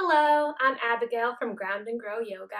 Hello, I'm Abigail from Ground and Grow Yoga,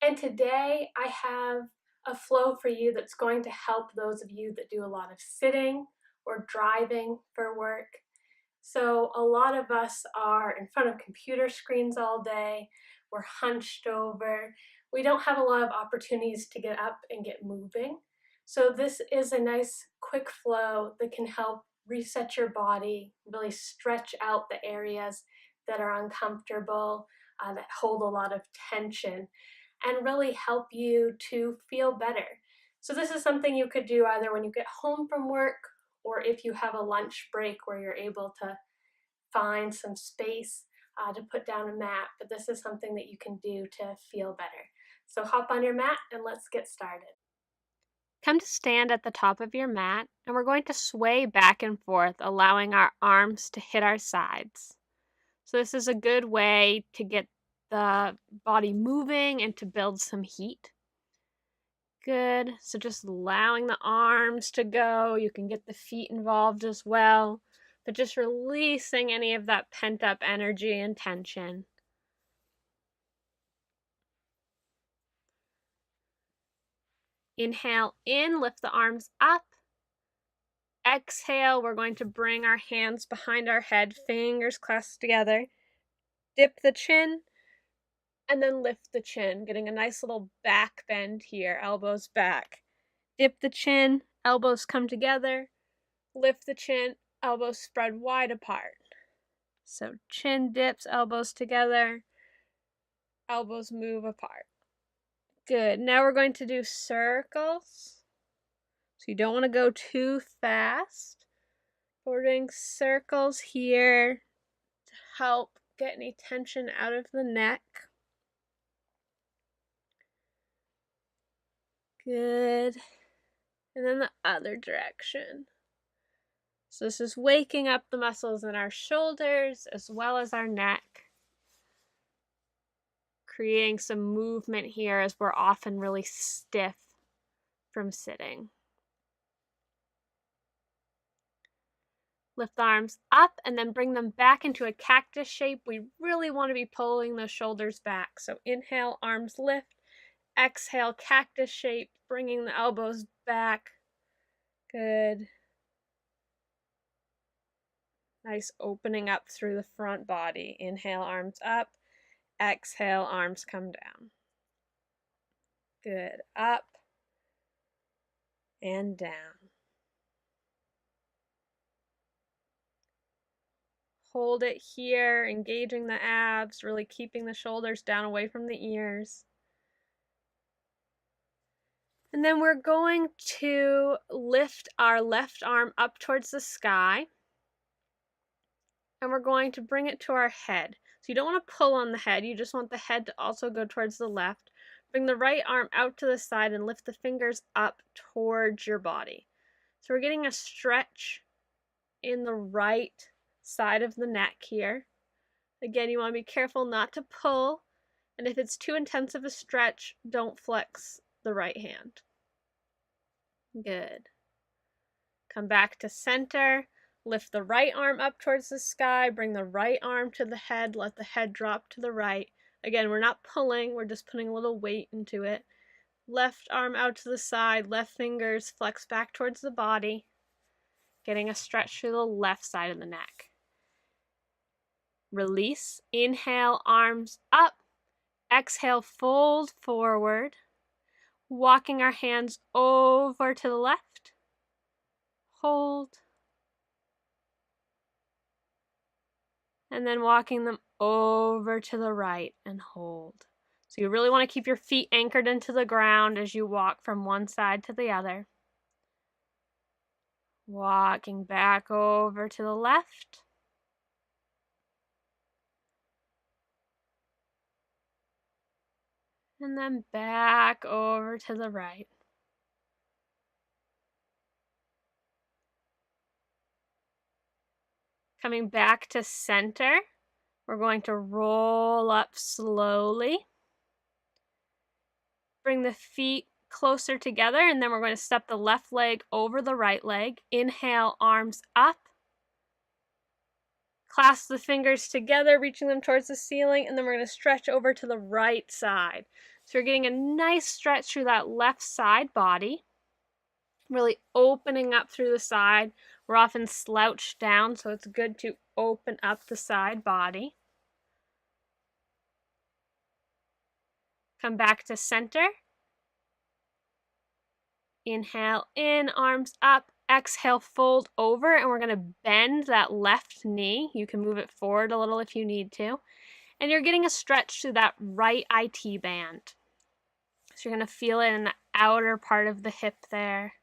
and today I have a flow for you that's going to help those of you that do a lot of sitting or driving for work. So, a lot of us are in front of computer screens all day, we're hunched over, we don't have a lot of opportunities to get up and get moving. So, this is a nice quick flow that can help reset your body, really stretch out the areas that are uncomfortable, that hold a lot of tension, and really help you to feel better. So, this is something you could do either when you get home from work or if you have a lunch break where you're able to find some space to put down a mat. But this is something that you can do to feel better. So, hop on your mat and let's get started. Come to stand at the top of your mat, and we're going to sway back and forth, allowing our arms to hit our sides. So this is a good way to get the body moving and to build some heat. Good. So just allowing the arms to go. You can get the feet involved as well, but just releasing any of that pent up energy and tension. Inhale in, lift the arms up. Exhale, we're going to bring our hands behind our head, fingers clasped together. Dip the chin, and then lift the chin, getting a nice little back bend here, elbows back. Dip the chin, elbows come together. Lift the chin, elbows spread wide apart. So chin dips, elbows together, elbows move apart. Good. Now we're going to do circles. So you don't want to go too fast. We're doing circles here to help get any tension out of the neck. Good. And then the other direction. So this is waking up the muscles in our shoulders as well as our neck. Creating some movement here as we're often really stiff from sitting. Lift the arms up and then bring them back into a cactus shape. We really want to be pulling those shoulders back. So inhale, arms lift. Exhale, cactus shape, bringing the elbows back. Good. Nice opening up through the front body. Inhale, arms up. Exhale, arms come down. Good. Up and down. Hold it here, engaging the abs, really keeping the shoulders down away from the ears. And then we're going to lift our left arm up towards the sky. And we're going to bring it to our head. So you don't want to pull on the head, you just want the head to also go towards the left. Bring the right arm out to the side and lift the fingers up towards your body. So we're getting a stretch in the right side of the neck here. Again, you want to be careful not to pull, and if it's too intense of a stretch, don't flex the right hand. Good. Come back to center. Lift the right arm up towards the sky, bring the right arm to the head, let the head drop to the right. Again, we're not pulling, we're just putting a little weight into it. Left arm out to the side, left fingers flex back towards the body, getting a stretch through the left side of the neck. Release, inhale, arms up. Exhale, fold forward, walking our hands over to the left. Hold. And then walking them over to the right and hold. So you really want to keep your feet anchored into the ground as you walk from one side to the other. Walking back over to the left. And then back over to the right. Coming back to center, we're going to roll up slowly. Bring the feet closer together, and then we're going to step the left leg over the right leg. Inhale, arms up. Clasp the fingers together, reaching them towards the ceiling, and then we're going to stretch over to the right side. So you're getting a nice stretch through that left side body, really opening up through the side. We're often slouched down, so it's good to open up the side body. Come back to center. Inhale in, arms up. Exhale, fold over, and we're going to bend that left knee. You can move it forward a little if you need to. And you're getting a stretch through that right IT band. So you're going to feel it in the outer part of the hip there.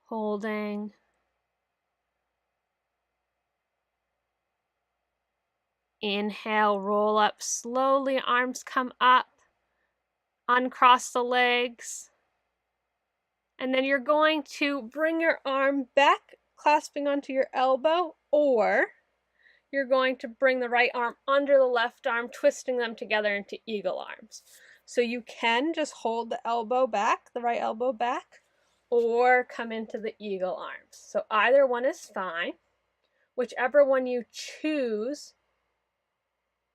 Holding. Inhale, roll up slowly, arms come up. Uncross the legs. And then you're going to bring your arm back, clasping onto your elbow, or you're going to bring the right arm under the left arm, twisting them together into eagle arms. So you can just hold the elbow back, the right elbow back, or come into the eagle arms. So either one is fine. Whichever one you choose,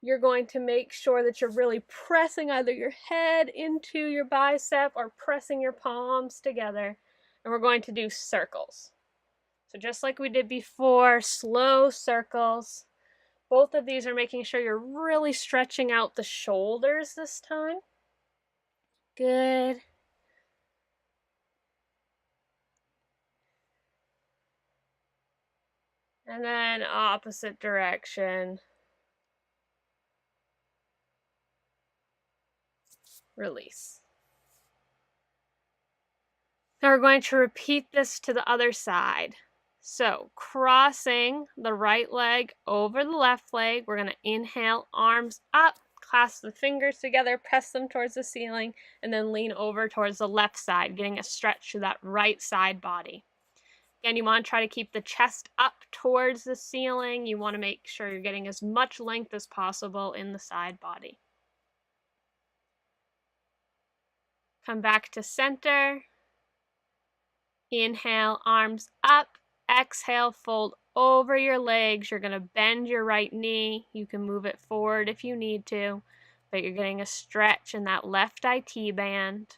you're going to make sure that you're really pressing either your head into your bicep or pressing your palms together. And we're going to do circles. So just like we did before, slow circles. Both of these are making sure you're really stretching out the shoulders this time. Good. And then opposite direction. Release. Now we're going to repeat this to the other side. So crossing the right leg over the left leg, we're going to inhale, arms up, clasp the fingers together, press them towards the ceiling, and then lean over towards the left side, getting a stretch through that right side body. Again, you want to try to keep the chest up towards the ceiling. You want to make sure you're getting as much length as possible in the side body. Come back to center. Inhale, arms up. Exhale, fold over your legs. You're going to bend your right knee. You can move it forward if you need to, but you're getting a stretch in that left IT band.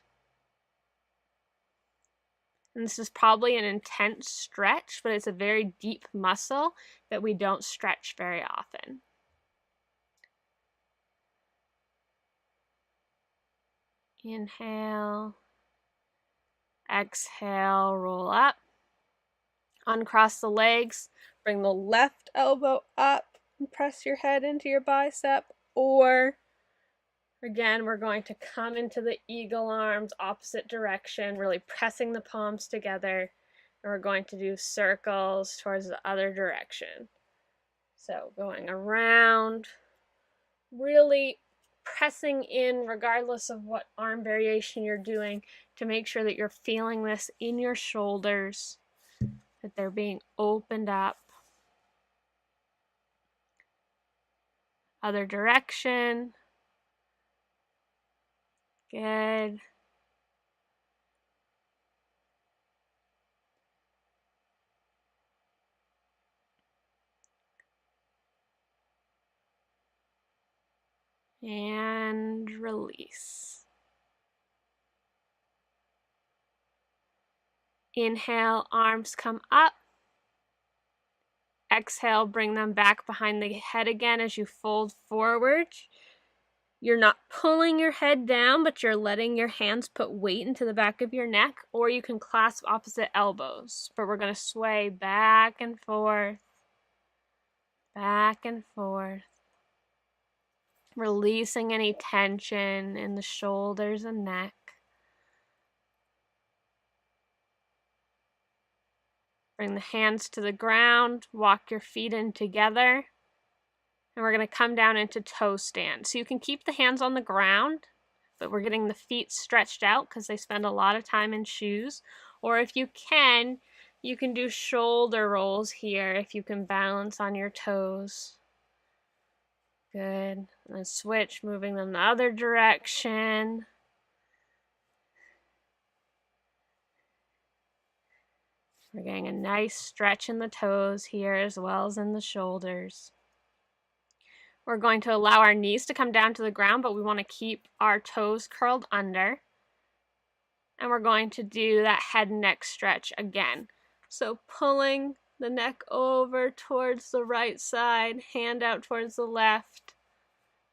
And this is probably an intense stretch, but it's a very deep muscle that we don't stretch very often. Inhale. Exhale, roll up. Uncross the legs. Bring the left elbow up and press your head into your bicep. Or, again, we're going to come into the eagle arms, opposite direction, really pressing the palms together. And we're going to do circles towards the other direction. So going around, really pressing in regardless of what arm variation you're doing to make sure that you're feeling this in your shoulders, that they're being opened up. Other direction. Good. And release. Inhale, arms come up. Exhale, bring them back behind the head again as you fold forward. You're not pulling your head down, but you're letting your hands put weight into the back of your neck, or you can clasp opposite elbows. But we're going to sway back and forth, releasing any tension in the shoulders and neck. Bring the hands to the ground, walk your feet in together, and we're going to come down into toe stand. So you can keep the hands on the ground, but we're getting the feet stretched out because they spend a lot of time in shoes. Or if you can do shoulder rolls here if you can balance on your toes. Good. And then switch, moving them the other direction. We're getting a nice stretch in the toes here as well as in the shoulders. We're going to allow our knees to come down to the ground, but we want to keep our toes curled under. And we're going to do that head and neck stretch again. So pulling the neck over towards the right side, hand out towards the left,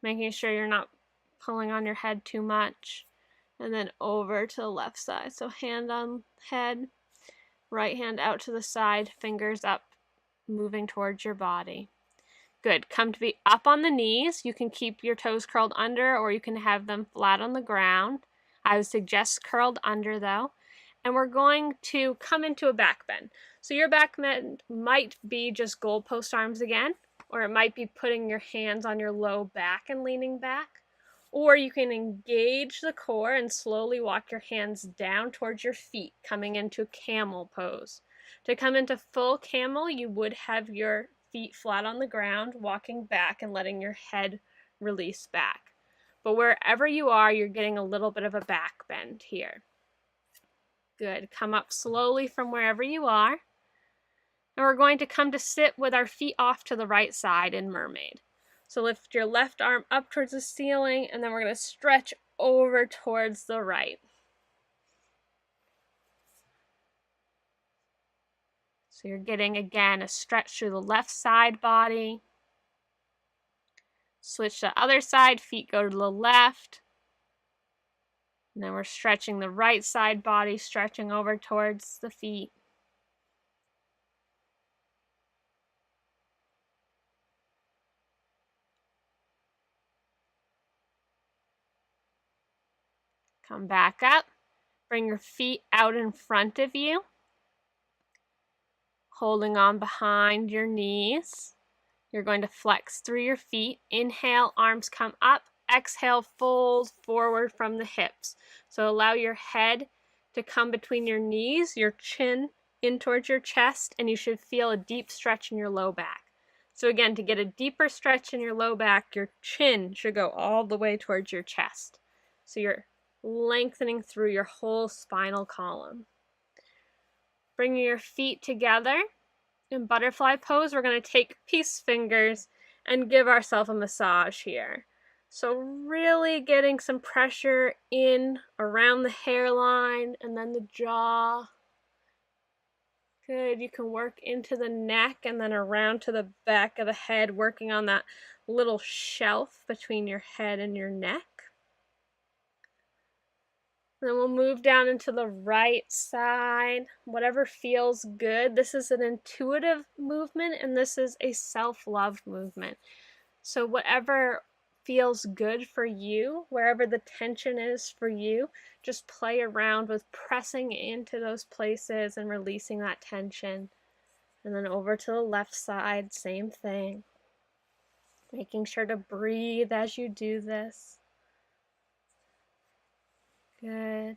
making sure you're not pulling on your head too much, and then over to the left side. So hand on head, right hand out to the side, fingers up, moving towards your body. Good. Come to be up on the knees. You can keep your toes curled under or you can have them flat on the ground. I would suggest curled under though. And we're going to come into a back bend. So your back bend might be just goalpost arms again, or it might be putting your hands on your low back and leaning back. Or you can engage the core and slowly walk your hands down towards your feet, coming into camel pose. To come into full camel, you would have your feet flat on the ground, walking back and letting your head release back. But wherever you are, you're getting a little bit of a back bend here. Good. Come up slowly from wherever you are. And we're going to come to sit with our feet off to the right side in mermaid. So lift your left arm up towards the ceiling, and then we're going to stretch over towards the right. So you're getting, again, a stretch through the left side body. Switch to the other side, feet go to the left. And then we're stretching the right side body, stretching over towards the feet. Come back up. Bring your feet out in front of you, holding on behind your knees. You're going to flex through your feet. Inhale, arms come up. Exhale, fold forward from the hips. So allow your head to come between your knees, your chin in towards your chest, and you should feel a deep stretch in your low back. So again, to get a deeper stretch in your low back, your chin should go all the way towards your chest. So you're lengthening through your whole spinal column. Bringing your feet together in butterfly pose, we're going to take peace fingers and give ourselves a massage here. So really getting some pressure in around the hairline and then the jaw. Good. You can work into the neck and then around to the back of the head, working on that little shelf between your head and your neck. Then we'll move down into the right side, whatever feels good. This is an intuitive movement and this is a self-love movement. So whatever feels good for you, wherever the tension is for you, just play around with pressing into those places and releasing that tension. And then over to the left side, same thing. Making sure to breathe as you do this. Good.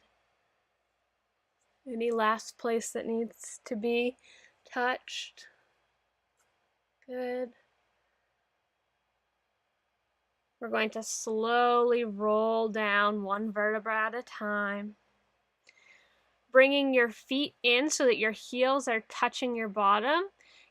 Any last place that needs to be touched? Good. We're going to slowly roll down one vertebra at a time. Bringing your feet in so that your heels are touching your bottom.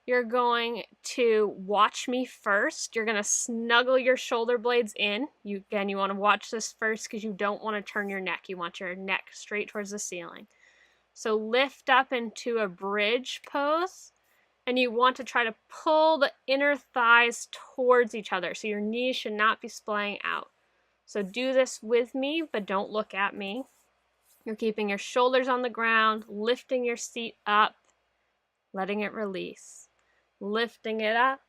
You're going to watch me first. You're going to snuggle your shoulder blades in. You want to watch this first because you don't want to turn your neck. You want your neck straight towards the ceiling. So lift up into a bridge pose, and you want to try to pull the inner thighs towards each other. So your knees should not be splaying out. So do this with me, but don't look at me. You're keeping your shoulders on the ground, lifting your seat up, letting it release. Lifting it up,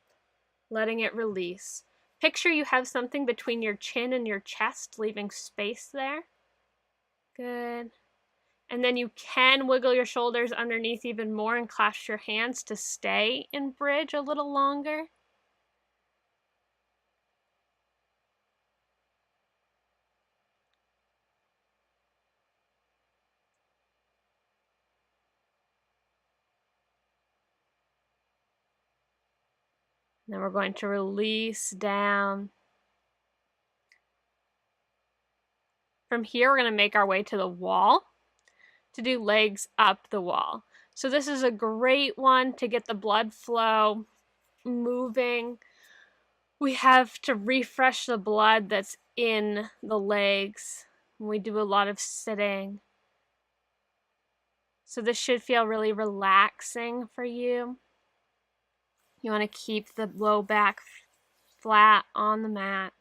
letting it release. Picture you have something between your chin and your chest, leaving space there. Good. And then you can wiggle your shoulders underneath even more and clasp your hands to stay in bridge a little longer. Then we're going to release down. From here, we're going to make our way to the wall to do legs up the wall. So this is a great one to get the blood flow moving. We have to refresh the blood that's in the legs when we do a lot of sitting. So this should feel really relaxing for you. You want to keep the low back flat on the mat,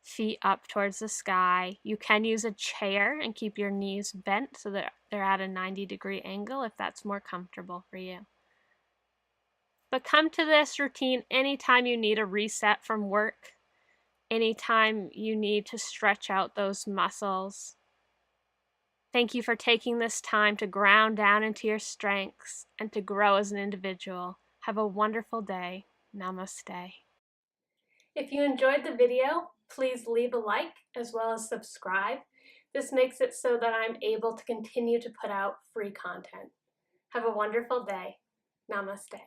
feet up towards the sky. You can use a chair and keep your knees bent so that they're at a 90-degree angle if that's more comfortable for you. But come to this routine anytime you need a reset from work, anytime you need to stretch out those muscles. Thank you for taking this time to ground down into your strengths and to grow as an individual. Have a wonderful day. Namaste. If you enjoyed the video, please leave a like as well as subscribe. This makes it so that I'm able to continue to put out free content. Have a wonderful day. Namaste.